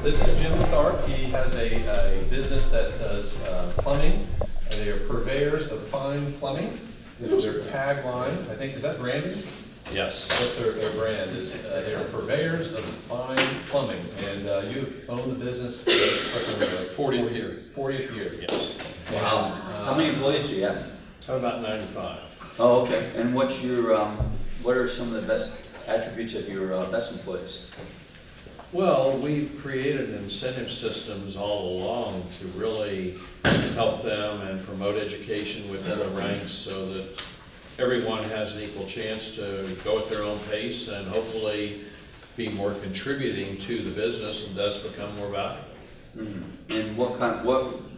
This is Jim Tharp. He has a business that does plumbing. They are purveyors of fine plumbing. Is their tagline. I think, is that branded? Yes. That's their brand is. They are purveyors of fine plumbing. And you've owned the business for 40th year. 40th year. Yes. Wow. How many employees do you have? About 95. Oh, okay. And what's your, what are some of the best attributes of your best employees? Well, we've created incentive systems all along to really help them and promote education within the ranks so that everyone has an equal chance to go at their own pace and hopefully be more contributing to the business and thus become more valuable. Mm-hmm. And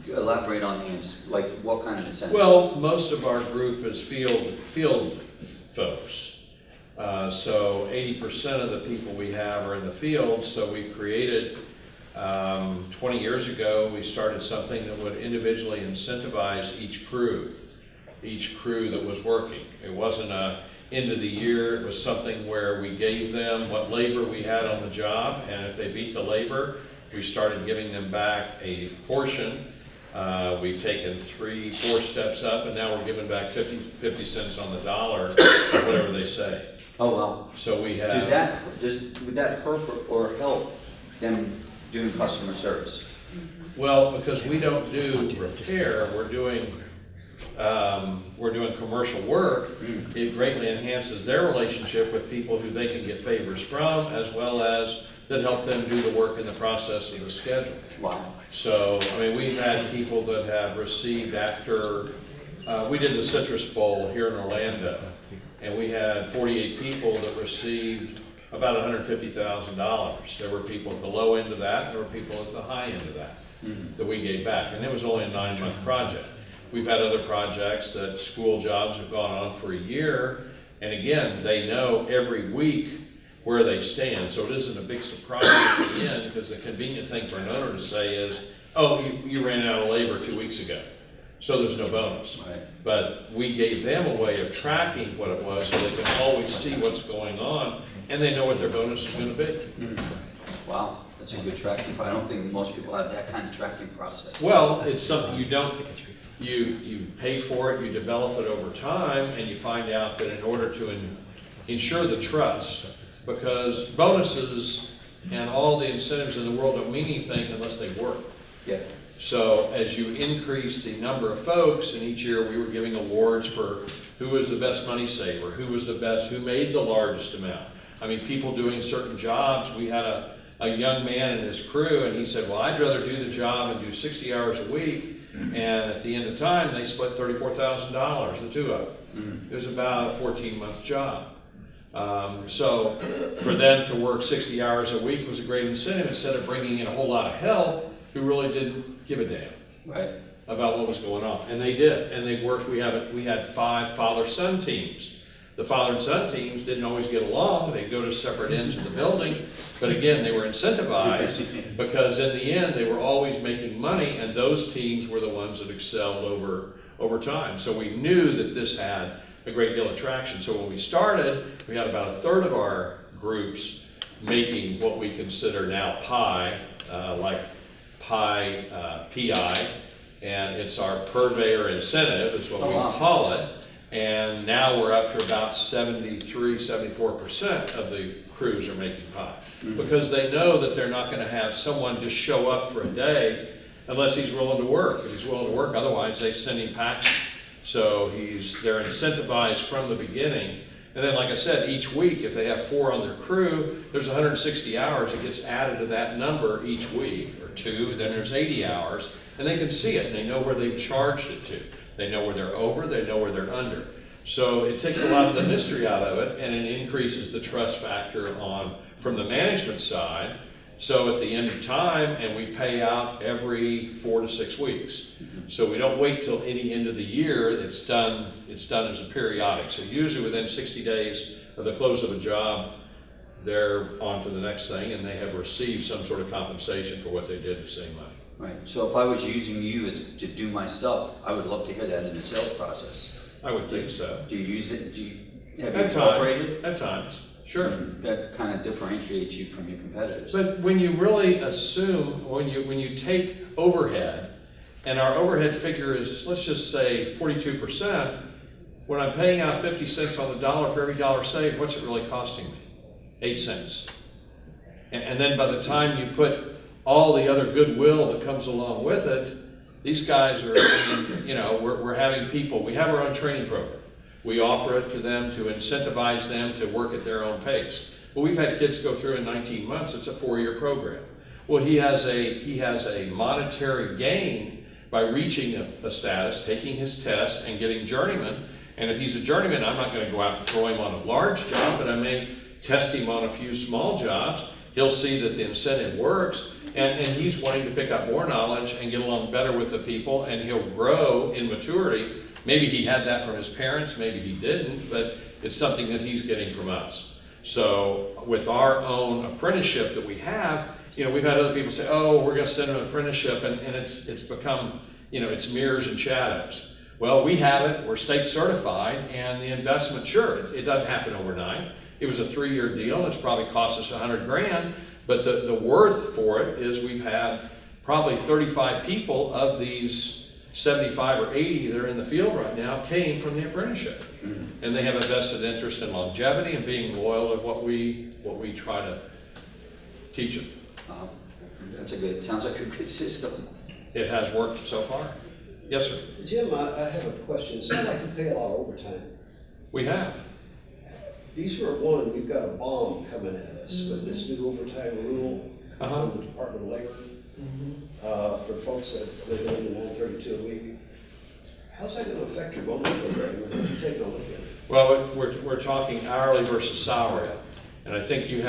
elaborate on the, like, what kind of incentives? Well, most of our group is field folks. So 80% of the people we have are in the field, so we created, 20 years ago, we started something that would individually incentivize each crew that was working. It wasn't a end of the year, it was something where we gave them what labor we had on the job, and if they beat the labor, we started giving them back a portion. We've taken 3-4 steps up, and now we're giving back 50 cents on the dollar, or whatever they say. Oh, well. So we have. Would that hurt or help them doing customer service? Well, because we don't do repair, we're doing commercial work. It greatly enhances their relationship with people who they can get favors from, as well as that help them do the work in the process of the schedule. Wow. So, I mean, we've had people that have received after, we did the Citrus Bowl here in Orlando, and we had 48 people that received about $150,000. There were people at the low end of that, and there were people at the high end of that, that we gave back. And it was only a 9-month project. We've had other projects that school jobs have gone on for a year, and again, they know every week where they stand. So it isn't a big surprise at the end, because the convenient thing for an owner to say is, oh, you ran out of labor 2 weeks ago, so there's no bonus. Right. But we gave them a way of tracking what it was so they can always see what's going on, and they know what their bonus is going to be. Wow, that's a good tracking. I don't think most people have that kind of tracking process. Well, it's something you don't, you pay for it, you develop it over time, and you find out that in order to ensure the trust, because bonuses and all the incentives in the world don't mean anything unless they work. Yeah. So as you increase the number of folks, and each year we were giving awards for who was the best money saver, who was the best, who made the largest amount. I mean, people doing certain jobs. We had a young man in his crew, and he said, well, I'd rather do the job and do 60 hours a week. And at the end of time, they split $34,000, the two of them. It was about a 14-month job. So for them to work 60 hours a week was a great incentive, instead of bringing in a whole lot of help who really didn't give a damn about what was going on. And they did, and they worked. We had 5 father-son teams. The father and son teams didn't always get along. They'd go to separate ends of the building, but again, they were incentivized because in the end, they were always making money, and those teams were the ones that excelled over time. So we knew that this had a great deal of traction. So when we started, we had about 1/3 of our groups making what we consider now PI, like PI, PI, and it's our purveyor incentive is what we call it. And now we're up to about 73-74% of the crews are making PI, because they know that they're not going to have someone just show up for a day unless he's willing to work. If he's willing to work, otherwise they send him packing. So they're incentivized from the beginning. And then, like I said, each week, if they have 4 on their crew, there's 160 hours that gets added to that number each week, or 2, then there's 80 hours, and they can see it, and they know where they've charged it to. They know where they're over, they know where they're under. So it takes a lot of the mystery out of it, and it increases the trust factor from the management side. So at the end of time, and we pay out every 4 to 6 weeks. So we don't wait till any end of the year. It's done as a periodic. So usually within 60 days of the close of a job, they're on to the next thing, and they have received some sort of compensation for what they did to save money. Right. So if I was using you to do my stuff, I would love to hear that in the sales process. I would think so. Do you use it? Have you At incorporated? times, Sure. That kind of differentiates you from your competitors. But when you really assume, when you take overhead, and our overhead figure is, let's just say 42%, when I'm paying out 50 cents on the dollar for every dollar saved, what's it really costing me? 8 cents. And then by the time you put all the other goodwill that comes along with it, these guys are, you know, we're having people, we have our own training program. We offer it to them to incentivize them to work at their own pace. Well, we've had kids go through in 19 months, it's a 4-year program. Well, he has a monetary gain by reaching a status, taking his test and getting journeyman. And if he's a journeyman, I'm not gonna go out and throw him on a large job, but I may test him on a few small jobs. He'll see that the incentive works, and he's wanting to pick up more knowledge and get along better with the people, and he'll grow in maturity. Maybe he had that from his parents, maybe he didn't, but it's something that he's getting from us. So with our own apprenticeship that we have, you know, we've had other people say, oh, we're gonna send him an apprenticeship, and it's become, you know, it's mirrors and shadows. Well, we have it, we're state certified, and the investment, sure, it doesn't happen overnight. It was a 3-year deal, and it's probably cost us $100 grand, but the worth for it is we've had probably 35 people of these 75 or 80 that are in the field right now came from the apprenticeship. Mm-hmm. And they have a vested interest in longevity and being loyal to what we try to teach them. Sounds like a good system. It has worked so far. Yes, sir. Jim, I have a question. It sounds like you pay a lot of overtime. We have. Eastward One, we've got a bomb coming at us with this new overtime rule from the Department of Labor for folks that live in the 932 a week. How's that going to affect your bonus program? Have you taken a look at it? Well, we're talking hourly versus salary, and I think you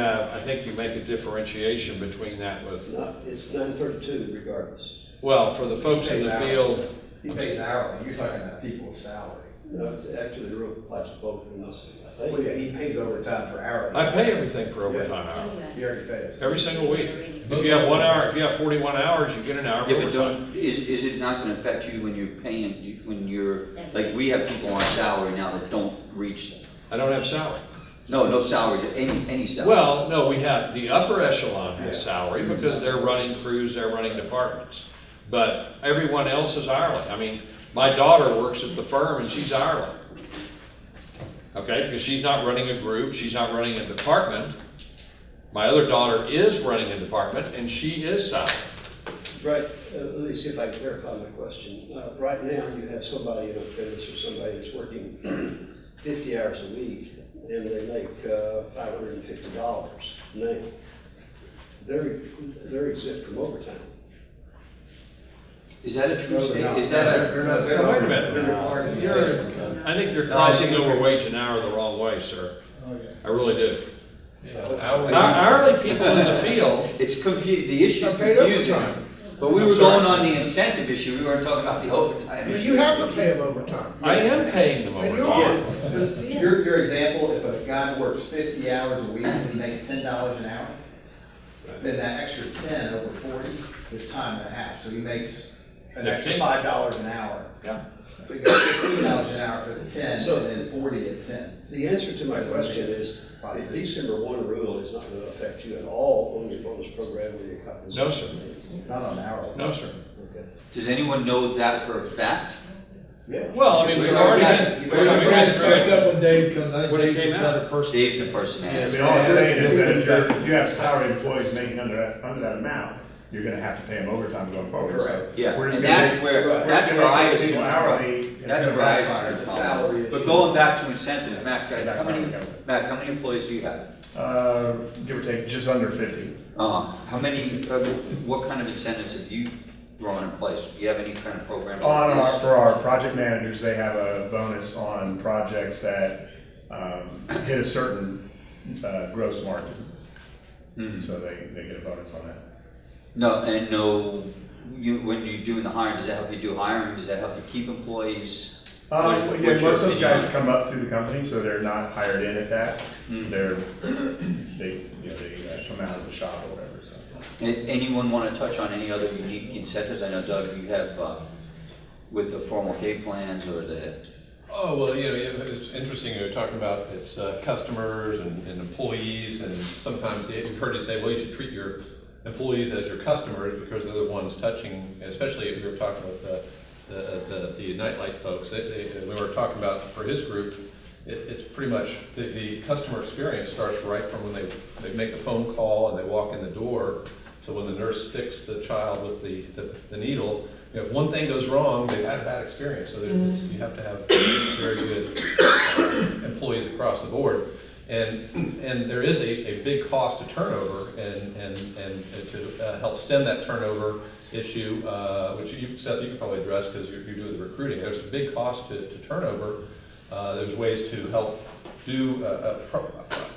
make a differentiation between that with. It's 932 regardless. Well, for the folks in the field. He pays hourly, you're talking about people's salary. No, it's actually the rule applies to both in this. Well, yeah, he pays overtime for hourly. I pay everything for overtime hours. He already pays. Every single week. If you have 1 hour, if you have 41 hours, you get an hour for Yeah, but overtime. is it not gonna affect you when you're paying, when you're, like, we have people on salary now that don't reach, I don't have salary. no salary, any salary. Well, no, we have, the upper echelon has salary because they're running crews, they're running departments. But everyone else is hourly. I mean, my daughter works at the firm and she's hourly. Okay, because she's not running a group, she's not running a department. My other daughter is running a department and she is salary. Right, let me see if I can clarify my question. Right now, you have somebody in a business or somebody that's working 50 hours a week and they make $550 now. They're exempt from overtime. Is that a true statement? Is that a? So wait a minute. I think you're crossing over wage and hour the wrong way, sir. I really do. Hourly people in the field. It's the issue's confusing. But we were going on the incentive issue, we weren't talking about the overtime issue. You have to pay him overtime. I am paying them And you overtime. are. Your example, if a guy works 50 hours a week and he makes $10 an hour, then that extra 10 over 40 is time and a half. So he makes an extra 15. $5 an hour. Yeah. So you got $15 an hour for the 10, So- and then 40 at 10. The answer to my question is, the December 1 rule is not going to affect you at all on your bonus program or your compensation. No, sir. Not on hourly. No, sir. Okay. Does anyone know that for a fact? Yeah. Well, I mean, we've already been Back up when Dave comes, I What think age Dave's a now? better person. Dave's the person I asking. mean, all I'm saying is that if you have salary employees making under that amount, you're gonna have to pay them overtime going forward. So Correct. Yeah, we're and just gonna- that's where we're that's just where gonna I make assume. people hourly. That's it's where I gonna backfire. assume. It's a salary But issue. going back to incentives, Matt, how many employees do you have? Give or take, just under 50. How many? What kind of incentives have you thrown in place? Do you have any kind of programs? On like this? for our project managers, they have a bonus on projects that hit a certain gross margin. Mhm. So they get a bonus on that. When you're doing the hiring, does that help you do hiring? Does that help you keep employees? Yeah, What's most your of those opinion? guys come up through the company, so they're not hired in at that. Mm. They come out of the shop or whatever. So. Anyone want to touch on any other unique incentives? I know, Doug, you have with the 401k plans or the Oh, well, it's interesting, you're talking about it's customers and employees, and sometimes you've heard you say, well, you should treat your employees as your customers because they're the ones touching, especially if you're talking with the Nightlight folks. We were talking about, for his group, it's pretty much, the customer experience starts right from when they make the phone call and they walk in the door. So when the nurse sticks the child with the needle, if one thing goes wrong, they've had a bad experience. So you have to have very good employees across the board. And there is a big cost to turnover, and to help stem that turnover issue, which Seth, you can probably address because you're doing the recruiting. There's a big cost to turnover. There's ways to help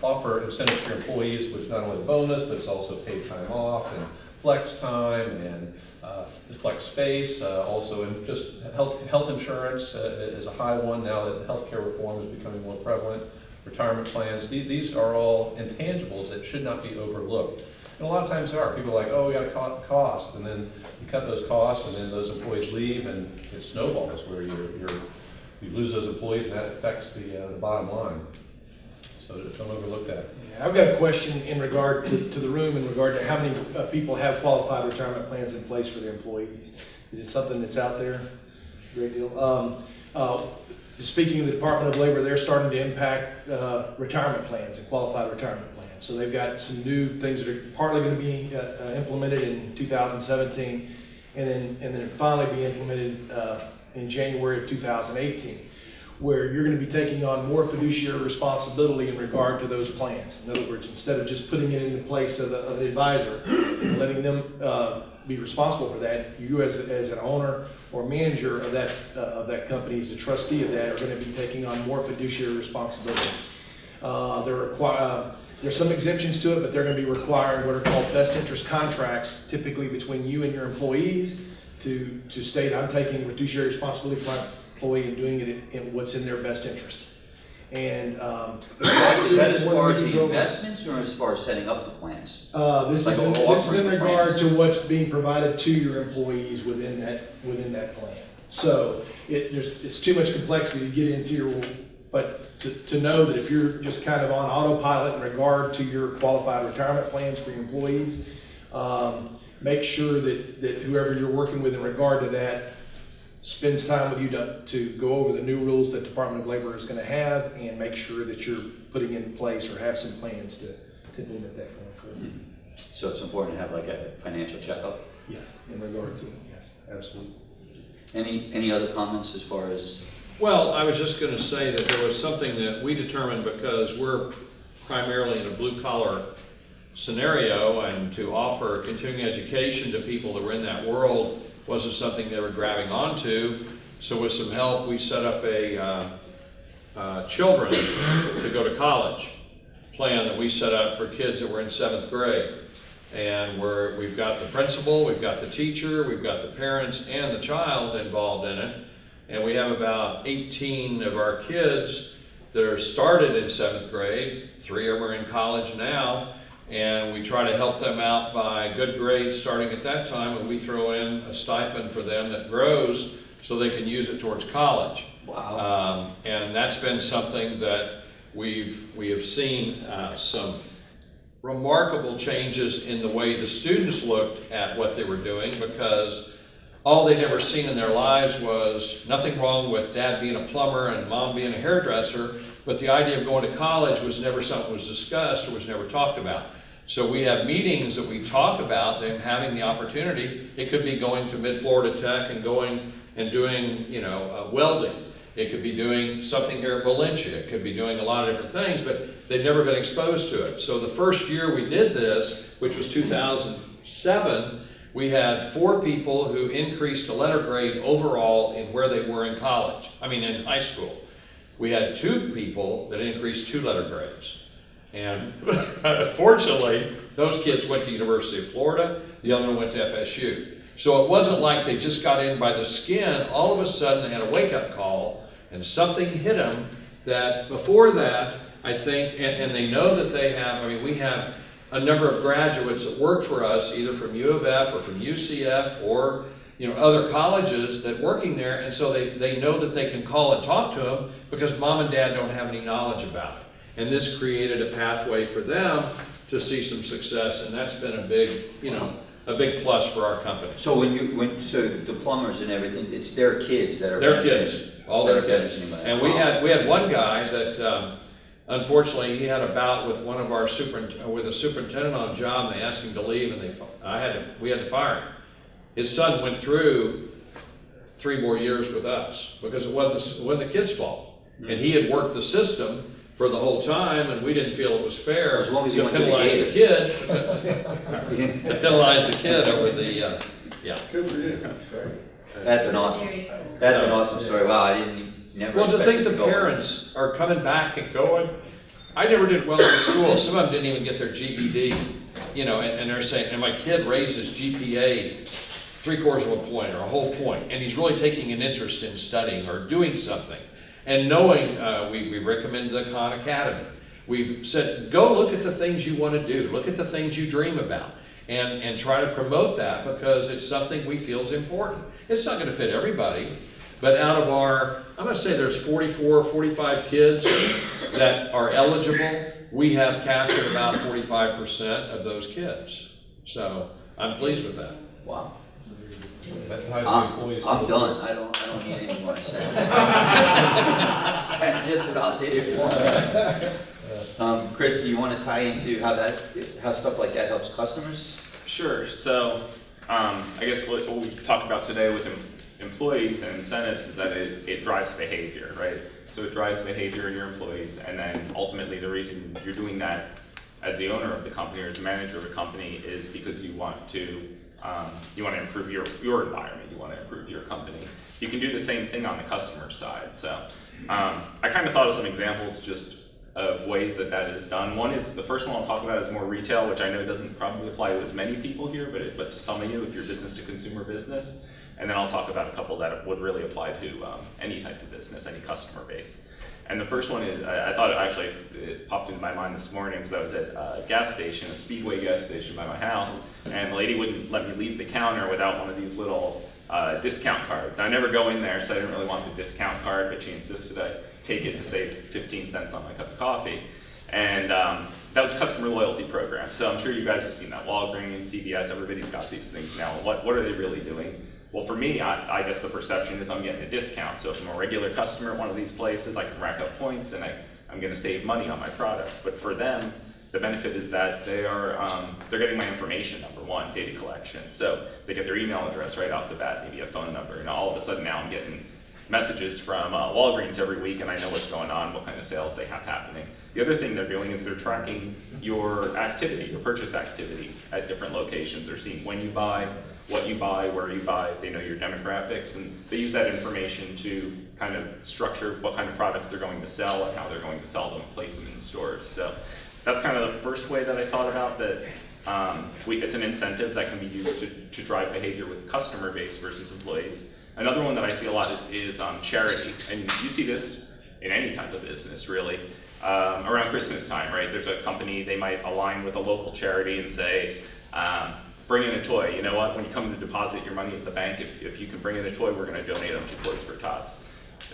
offer incentives for employees, which not only the bonus, but it's also paid time off and flex time and flex space, also, and just health insurance is a high one now that healthcare reform is becoming more prevalent. Retirement plans, these are all intangibles that should not be overlooked. And a lot of times there are. People are like, oh, we got to cut costs, and then you cut those costs, and then those employees leave, and it snowballs where you lose those employees, and that affects the bottom line. So don't overlook that. Yeah, I've got a question in regard to the room, in regard to how many people have qualified retirement plans in place for their employees. Is it something that's out there? Great deal. Speaking of the Department of Labor, they're starting to impact retirement plans and qualified retirement plans. So they've got some new things that are partly going to be implemented in 2017, and then finally be implemented in January of 2018, where you're going to be taking on more fiduciary responsibility in regard to those plans. In other words, instead of just putting it into place of an advisor and letting them be responsible for that, you as an owner or manager of that company, as a trustee of that, are going to be taking on more fiduciary responsibility. There's some exemptions to it, but they're going to be requiring what are called best interest contracts, typically between you and your employees, to state, I'm taking fiduciary responsibility for my employee and doing it in what's in their best interest. And Is that as far as the investments or as far as setting up the plans? This Like is in offering regard plans. to what's being provided to your employees within that plan. So it's too much complexity to get into but to know that if you're just kind of on autopilot in regard to your qualified retirement plans for your employees, make sure that whoever you're working with in regard to that spends time with you to go over the new rules that Department of Labor is going to have, and make sure that you're putting in place or have some plans to implement that going forward. So it's important to have like a financial checkup. Yeah, in regard to it, yes, absolutely. Any other comments as far as? Well, I was just going to say that there was something that we determined, because we're primarily in a blue-collar scenario, and to offer continuing education to people that were in that world wasn't something they were grabbing onto. So with some help, we set up a children to go to college plan that we set up for kids that were in 7th grade. And we've got the principal, we've got the teacher, we've got the parents and the child involved in it. And we have about 18 of our kids that are started in 7th grade. 3 of them are in college now. And we try to help them out by good grades starting at that time, and we throw in a stipend for them that grows so they can use it towards college. Wow. And that's been something that we have seen some remarkable changes in the way the students looked at what they were doing, because all they'd ever seen in their lives was nothing wrong with dad being a plumber and mom being a hairdresser, but the idea of going to college was never something that was discussed or was never talked about. So we have meetings that we talk about them having the opportunity. It could be going to Mid-Florida Tech and going and doing, welding. It could be doing something here at Valencia. It could be doing a lot of different things, but they've never been exposed to it. So the first year we did this, which was 2007, we had 4 people who increased a letter grade overall in where they were in college, in high school. We had 2 people that increased 2 letter grades. And fortunately, those kids went to University of Florida, the other one went to FSU. So it wasn't like they just got in by the skin. All of a sudden they had a wake-up call and something hit them that before that, I think, and they know that they have, we have a number of graduates that work for us, either from U of F or from UCF or other colleges that working there, and so they know that they can call and talk to them because mom and dad don't have any knowledge about it. And this created a pathway for them to see some success, and that's been a big plus for our company. So so the plumbers and everything, it's their kids that are. Their kids, all their kids. benefiting by it. And we had one guy that, unfortunately, he had a bout with one of our with a superintendent on a job, and they asked him to leave, and we had to fire him. His son went through 3 more years with us because it wasn't the kid's fault. And he had worked the system for the whole time, and we didn't feel it was fair As long as he went to the penalize the Gators. kid. To penalize the kid over the, yeah. Good for you. That's an awesome story. Wow, I never Well, to think expected the go. parents are coming back and going, I never did well in school. Some of them didn't even get their GED, and they're saying, and my kid raised his GPA 3/4 of a point or a whole point, and he's really taking an interest in studying or doing something. And knowing, we recommend the Khan Academy. We've said, go look at the things you want to do. Look at the things you dream about. And try to promote that because it's something we feel is important. It's not going to fit everybody, but out of I'm going to say there's 44, 45 kids that are eligible. We have captured about 45% of those kids. So I'm pleased with that. Wow. That ties the employees. I'm done. I don't need any more to say. Just about did it for me. Chris, do you want to tie into how stuff like that helps customers? Sure. So I guess what we've talked about today with employees and incentives is that it drives behavior, right? So it drives behavior in your employees, and then ultimately the reason you're doing that as the owner of the company or as the manager of a company is because you want to improve your environment, you want to improve your company. You can do the same thing on the customer side. So I kind of thought of some examples just of ways that is done. One is, the first one I'll talk about is more retail, which I know doesn't probably apply to as many people here, but to some of you if you're business to consumer business. And then I'll talk about a couple that would really apply to any type of business, any customer base. And the first one is, I thought it popped into my mind this morning because I was at a gas station, a Speedway gas station by my house, and the lady wouldn't let me leave the counter without one of these little discount cards. I never go in there, so I didn't really want the discount card, but she insisted I take it to save 15 cents on my cup of coffee. And that was customer loyalty program. So I'm sure you guys have seen that. Walgreens, CVS, everybody's got these things now. What are they really doing? Well, for me, I guess the perception is I'm getting a discount. So if I'm a regular customer at one of these places, I can rack up points and I'm going to save money on my product. But for them, the benefit is that they're getting my information, number one, data collection. So they get their email address right off the bat, maybe a phone number. And all of a sudden now I'm getting messages from Walgreens every week, and I know what's going on, what kind of sales they have happening. The other thing they're doing is they're tracking your activity, your purchase activity at different locations. They're seeing when you buy, what you buy, where you buy. They know your demographics, and they use that information to kind of structure what kind of products they're going to sell and how they're going to sell them, place them in stores. So that's kind of the first way that I thought about that. It's an incentive that can be used to drive behavior with customer base versus employees. Another one that I see a lot is charity, and you see this in any type of business, really. Around Christmas time, right? There's a company, they might align with a local charity and say, bring in a toy. You know what? When you come to deposit your money at the bank, if you can bring in a toy, we're going to donate them to Toys for Tots.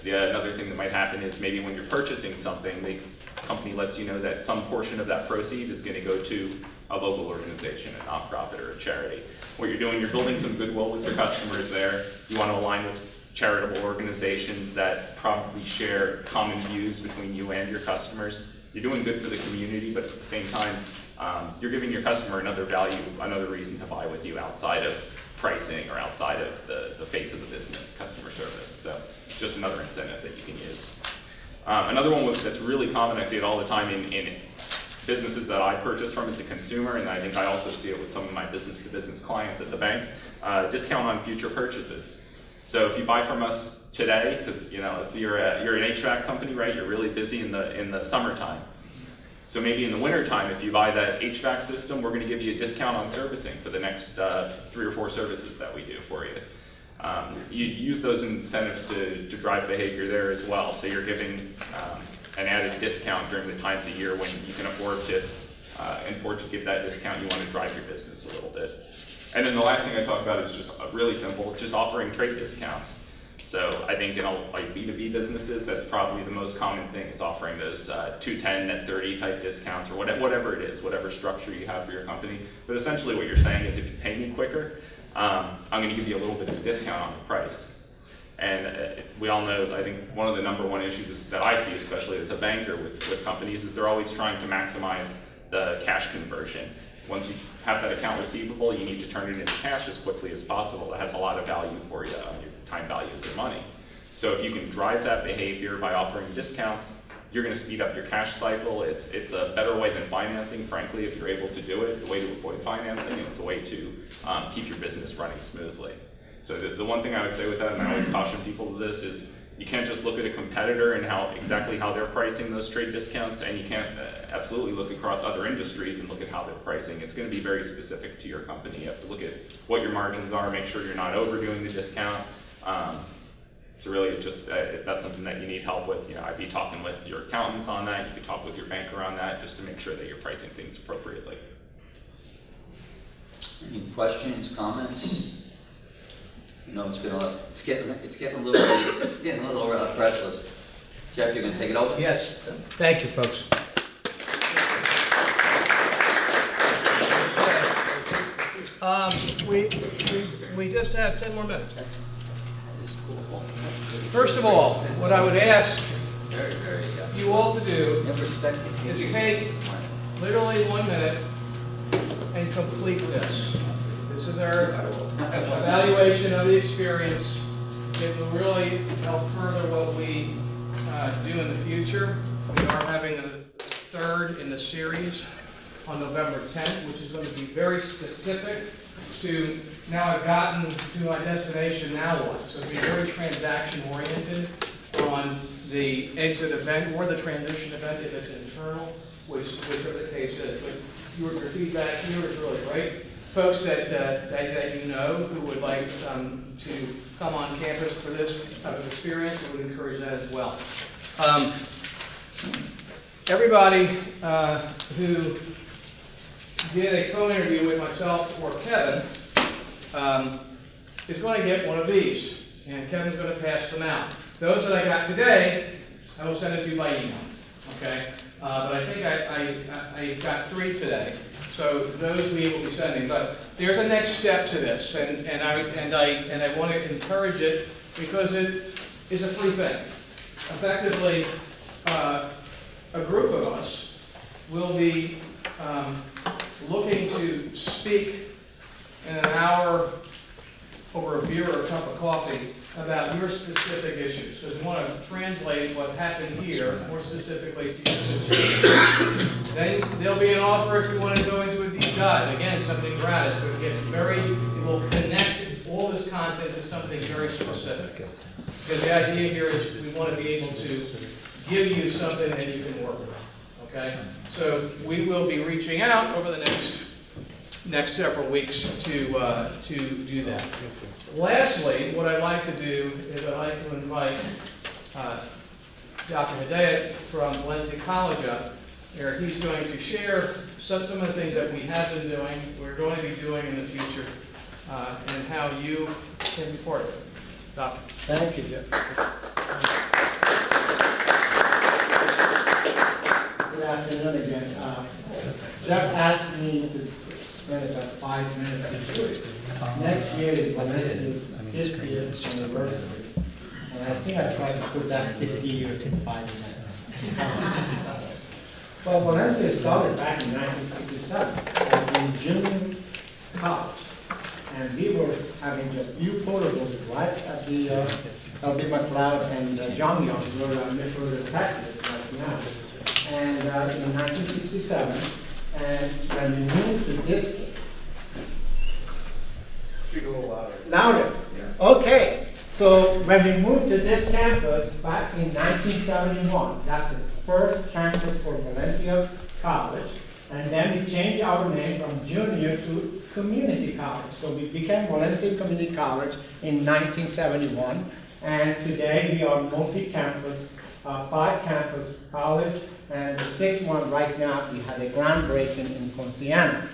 Another thing that might happen is maybe when you're purchasing something, the company lets you know that some portion of that proceed is going to go to a local organization, a nonprofit, or a charity. What you're doing, you're building some goodwill with your customers there. You want to align with charitable organizations that probably share common views between you and your customers. You're doing good for the community, but at the same time, you're giving your customer another value, another reason to buy with you outside of pricing or outside of the face of the business, customer service. So it's just another incentive that you can use. Another one that's really common, I see it all the time in businesses that I purchase from as a consumer, and I think I also see it with some of my business-to-business clients at the bank, discount on future purchases. So if you buy from us today, because you're an HVAC company, right? You're really busy in the summertime. So maybe in the wintertime, if you buy that HVAC system, we're going to give you a discount on servicing for the next 3 or 4 services that we do for you. You use those incentives to drive behavior there as well. So you're giving an added discount during the times of year when you can afford to give that discount. You want to drive your business a little bit. And then the last thing I talk about is just really simple, just offering trade discounts. So I think in like B2B businesses, that's probably the most common thing, is offering those 210 net 30 type discounts, or whatever it is, whatever structure you have for your company. But essentially what you're saying is, if you pay me quicker, I'm going to give you a little bit of a discount on the price. And we all know, I think one of the number one issues that I see, especially as a banker with companies, is they're always trying to maximize the cash conversion. Once you have that account receivable, you need to turn it into cash as quickly as possible. That has a lot of value for you on your time value of your money. So if you can drive that behavior by offering discounts, you're going to speed up your cash cycle. It's a better way than financing, frankly, if you're able to do it. It's a way to avoid financing, and it's a way to keep your business running smoothly. So the one thing I would say with that, and I always caution people to this, is you can't just look at a competitor and exactly how they're pricing those trade discounts, and you can't absolutely look across other industries and look at how they're pricing. It's going to be very specific to your company. You have to look at what your margins are, make sure you're not overdoing the discount. So really, just if that's something that you need help with, I'd be talking with your accountants on that. You could talk with your banker on that, just to make sure that you're pricing things appropriately. Any questions, comments? It's been it's getting a little restless. Jeff, you're gonna take it over? Yes, thank you, folks. We just have 10 more minutes. That is cool. First of all, what I would ask you all to do is take literally 1 minute and complete this. This is our evaluation of the experience. It will really help further what we do in the future. We are having a third in the series on November 10th, which is going to be very specific to, now I've gotten to my destination, now what? So it'll be very transaction oriented on the exit event or the transition event if it's internal, which are the cases. But your feedback here is really great. Folks that who would like to come on campus for this type of experience, I would encourage that as well. Everybody who did a phone interview with myself or Kevin is going to get one of these, and Kevin's going to pass them out. Those that I got today, I will send it to you by email, okay? But I think I got 3 today, so those we will be sending. But there's a next step to this, and I want to encourage it because it is a free thing. Effectively, a group of us will be looking to speak in an hour over a beer or a cup of coffee about your specific issues. So we want to translate what happened here more specifically to your situation. Then there'll be an offer if you want to go into a deep dive. Again, something gratis, but it will connect all this content to something very specific. Because the idea here is we want to be able to give you something that you can work with. Okay? So we will be reaching out over the next several weeks to do that. Lastly, what I'd like to do is I'd like to invite Dr. Hedayat from Valencia College up here. He's going to share some of the things that we have been doing, we're going to be doing in the future, and how you can be part of it. Doctor. Thank you, Jeff. Good afternoon again. Jeff asked me to spend about 5 minutes. Next year is Valencia's 50th anniversary, and I think I tried to put that 50 years in 5 minutes. Well, Valencia started back in 1967 in junior college, and we were having a few portables right at the L.B. McLeod and John Young, where I'm referring to right now. And in 1967, and when we moved to this. Speak a little louder. Louder? Yeah. Okay. So when we moved to this campus back in 1971, that's the first campus for Valencia College. And then we changed our name from junior to community college. So we became Valencia Community College in 1971. And today we are multi-campus, 5-campus college. And the 6th one right now, we had a groundbreaking in Ponciano.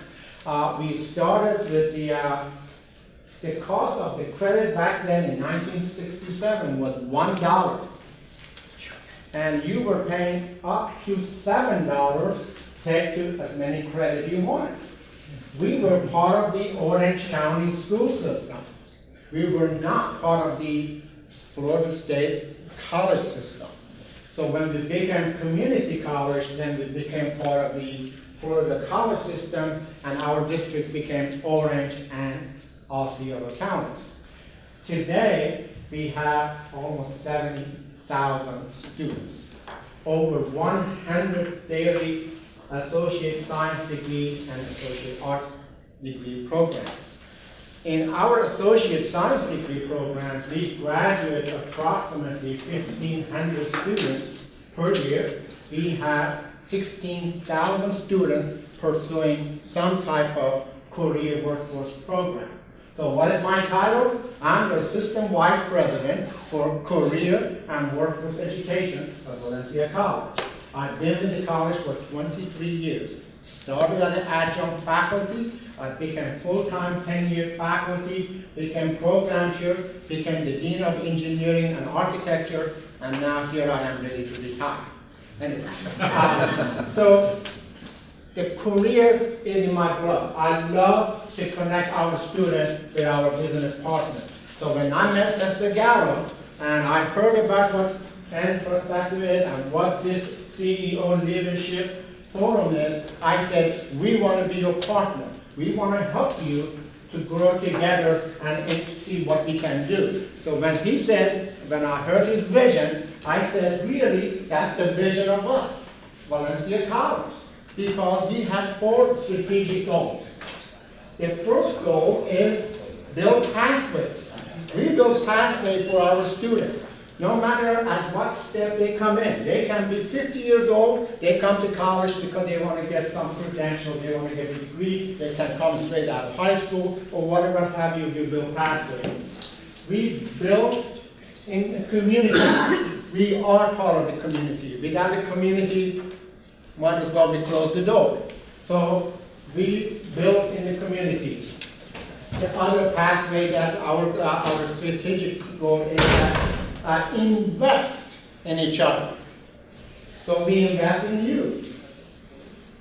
we started with the cost of the credit back then in 1967 was $1. And you were paying up to $7 to take to as many credit you wanted. We were part of the Orange County school system. We were not part of the Florida State college system. So when we became community college, then we became part of the Florida college system, and our district became Orange and Osceola counties. Today, we have almost 70,000 students, over 100 daily associate science degree and associate art degree programs. In our associate science degree programs, we graduate approximately 1,500 students per year. We have 16,000 students pursuing some type of career workforce program. So what is my title? I'm the Assistant Vice President for Career and Workforce Education at Valencia College. I've been in the college for 23 years. Started as an adjunct faculty, I became full-time 10-year faculty, became program chair, became the Dean of Engineering and Architecture, and now here I am ready to retire. Anyway, so the career is in my blood. I love to connect our students with our business partners. So when I met Mr. Gallo, and I heard about what N Perspective is and what this CEO Leadership Forum is, I said, we want to be your partner. We want to help you to grow together and see what we can do. So when he said, when I heard his vision, I said, really, that's the vision of what? Valencia College. Because we have 4 strategic goals. The first goal is build pathways. We build pathways for our students. No matter at what step they come in. They can be 50 years old, they come to college because they want to get some credential, they want to get a degree, they can come straight out of high school, or whatever have you, you build pathways. We build in the community. We are part of the community. Without the community, might as well we close the door. So we build in the community. The other pathway that our strategic goal is that invest in each other. So we invest in you.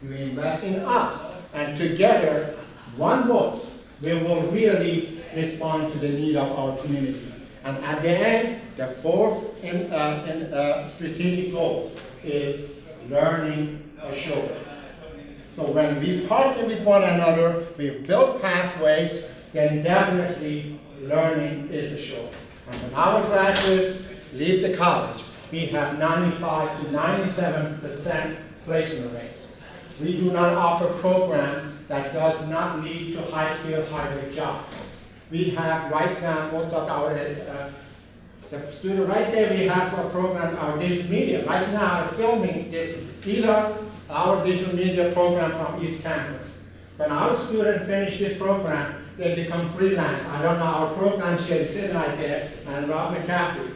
You invest in us. And together, one voice, we will really respond to the need of our community. And at the end, the 4th strategic goal is learning assured. So when we partner with one another, we build pathways, then definitely learning is assured. And when our graduates leave the college, we have 95 to 97% placement rate. We do not offer programs that does not lead to high-skilled, high-rate jobs. We have right now, most of our, the student right there, we have a program, our digital media. Right now, I'm filming this. These are our digital media program from East Campus. When our students finish this program, they become freelance. I don't know, our program chair is sitting right there, and Rob McCaffrey.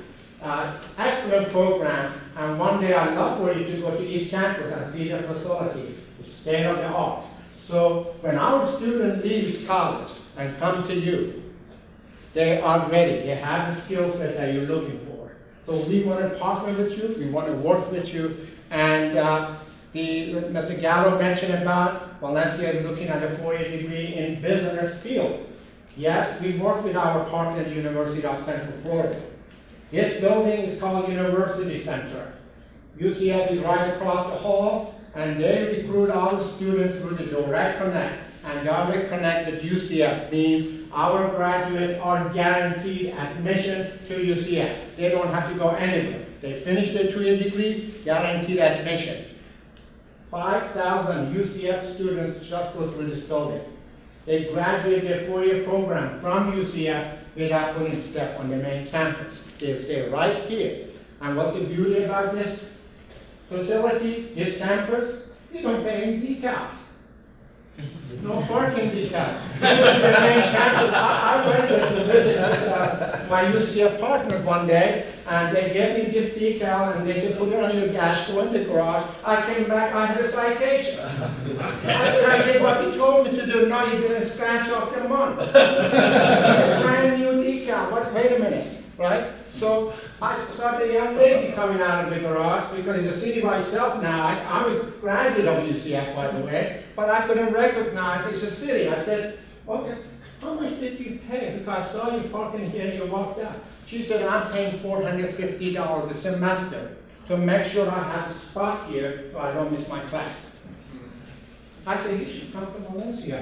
Excellent program, and one day I'd love for you to go to East Campus and see the facility, the state of the art. So when our student leaves college and come to you, they are ready, they have the skill set that you're looking for. So we want to partner with you, we want to work with you, and Mr. Gallo mentioned about Valencia is looking at a 4-year degree in business field. Yes, we work with our partner, the University of Central Florida. This building is called University Center. UCF is right across the hall, and they recruit our students through the Direct Connect. And Direct Connect with UCF means our graduates are guaranteed admission to UCF. They don't have to go anywhere. They finish their 2-year degree, guaranteed admission. 5,000 UCF students just go through this building. They graduate their 4-year program from UCF without putting a step on the main campus. They stay right here. And what's the beauty about this facility, this campus? You don't pay any decals. No parking decals. The main campus. I went to visit my UCF partners one day, and they gave me this decal, and they said, put it on your dash, go in the garage. I came back, I had a citation. I said, I did what he told me to to do? No, you didn't scratch off the month. Brand new decal. What? Wait a minute, right? So I saw the young lady coming out of the garage because it's a city by itself now. I'm a graduate of UCF, by the way, but I couldn't recognize it's a city. I said, okay, how much did you pay? Because I saw you parking here and you walked out. She said, I'm paying $450 a semester to make sure I have a spot here so I don't miss my class. I said, you should come to Valencia.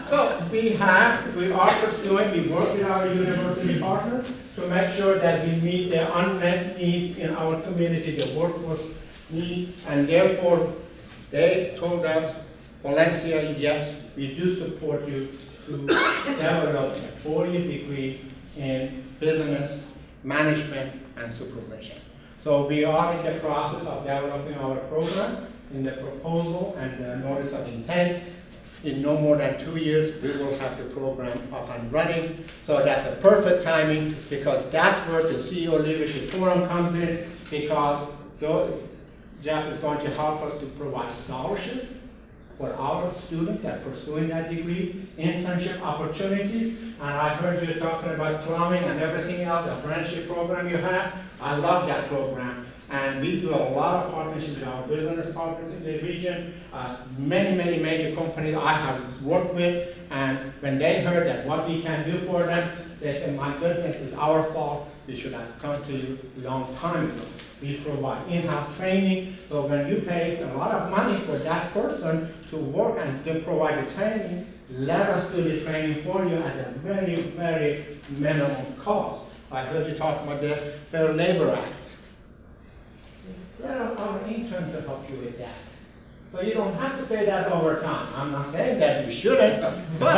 So we are pursuing, we work with our university partners to make sure that we meet the unmet need in our community, the workforce need, and therefore they told us, Valencia, yes, we do support you to develop a 4-year degree in business management and supervision. So we are in the process of developing our program. In the proposal and the notice of intent, in no more than 2 years, we will have the program up and running. So that's the perfect timing because that's where the CEO Leadership Forum comes in because Jeff is going to help us to provide scholarship for our students that are pursuing that degree, internship opportunities, and I heard you talking about plumbing and everything else, the apprenticeship program you have. I love that program. And we do a lot of partnerships with our business partners in the region. Many major companies I have worked with, and when they heard that what we can do for them, they said, my goodness, it's our fault. We should have come to you a long time ago. We provide in-house training, so when you pay a lot of money for that person to work and to provide the training, let us do the training for you at a very minimum cost. I heard you talk about the Fair Labor Act. Let our intern to help you with that. So you don't have to pay that over time. I'm not saying that you shouldn't, but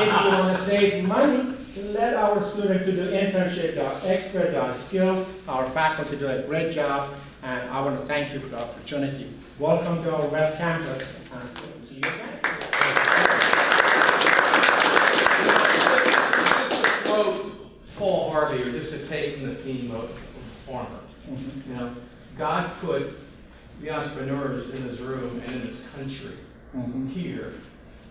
if you want to save money, let our students do the internship, they are expert, they are skilled, our faculty do a great job, and I want to thank you for the opportunity. Welcome to our West Campus, and see you again. Just to quote Paul Harvey, or just to take from the theme of farmer. You know, God put the entrepreneurs in this room and in this country here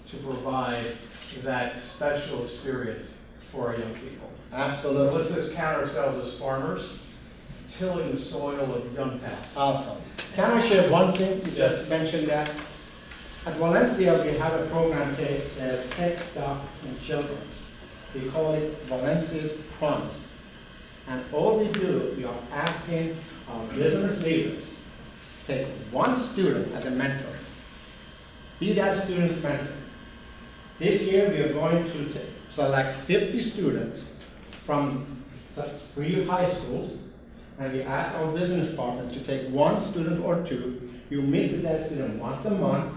to provide that special experience for our young people. Absolutely. So let's just count ourselves as farmers, tilling the soil of young talent. Awesome. Can I share one thing? You just mentioned that. At Valencia, we have a program that says Tech Stop in Children. We call it Valencia's Promise. And all we do, we are asking our business leaders to take one student as a mentor. Be that student's mentor. This year, we are going to select 50 students from 3 high schools, and we ask our business partners to take one student or two. You meet with that student once a month,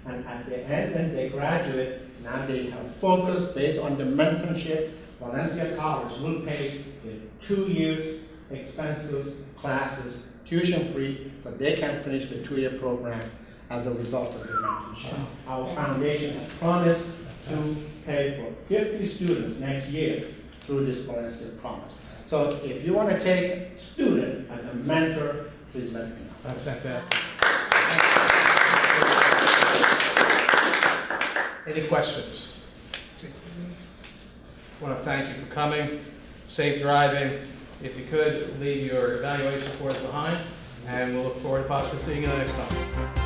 and at the end, when they graduate, now they have focus based on the mentorship. Valencia College will pay the 2 years expenses, classes, tuition free, so they can finish the 2-year program as a result of the mentorship. Our foundation has promised to pay for 50 students next year through this Valencia Promise. So if you want to take a student as a mentor, please let me know. That's fantastic. Any questions? I want to thank you for coming. Safe driving. If you could, leave your evaluation forms behind, and we'll look forward to possibly seeing you next time.